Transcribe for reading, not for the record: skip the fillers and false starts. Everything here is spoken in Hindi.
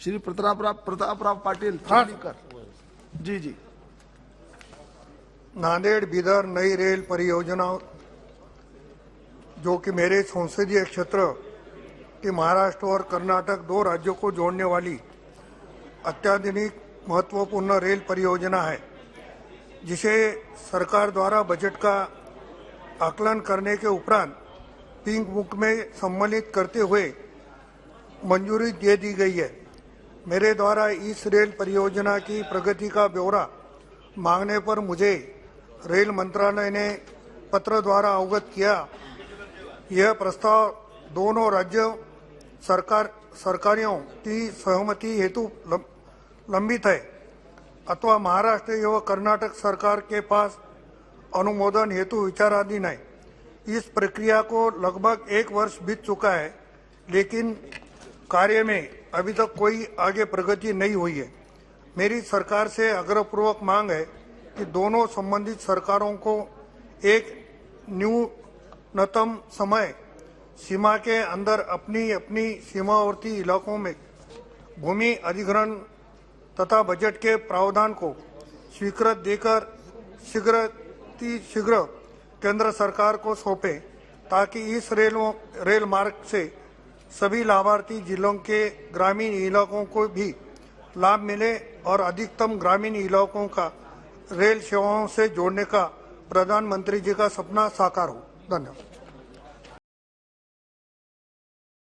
श्री प्रतापराव पाटील चिखलीकर जी जी। नांदेड़ बीदर नई रेल परियोजना जो कि मेरे संसदीय क्षेत्र के महाराष्ट्र और कर्नाटक दो राज्यों को जोड़ने वाली अत्याधुनिक महत्वपूर्ण रेल परियोजना है, जिसे सरकार द्वारा बजट का आकलन करने के उपरांत पिंक बुक में सम्मिलित करते हुए मंजूरी दे दी गई है। मेरे द्वारा इस रेल परियोजना की प्रगति का ब्यौरा मांगने पर मुझे रेल मंत्रालय ने पत्र द्वारा अवगत किया। यह प्रस्ताव दोनों राज्य सरकारों की सहमति हेतु लंबित है अथवा महाराष्ट्र एवं कर्नाटक सरकार के पास अनुमोदन हेतु विचाराधीन है। इस प्रक्रिया को लगभग 1 वर्ष बीत चुका है, लेकिन कार्य में अभी तक कोई आगे प्रगति नहीं हुई है। मेरी सरकार से आग्रहपूर्वक मांग है कि दोनों संबंधित सरकारों को एक न्यूनतम समय सीमा के अंदर अपनी अपनी सीमावर्ती इलाकों में भूमि अधिग्रहण तथा बजट के प्रावधान को स्वीकृत देकर शीघ्र केंद्र सरकार को सौंपे, ताकि इस रेल मार्ग से सभी लाभार्थी जिलों के ग्रामीण इलाकों को भी लाभ मिले और अधिकतम ग्रामीण इलाकों का रेल सेवाओं से जोड़ने का प्रधानमंत्री जी का सपना साकार हो। धन्यवाद।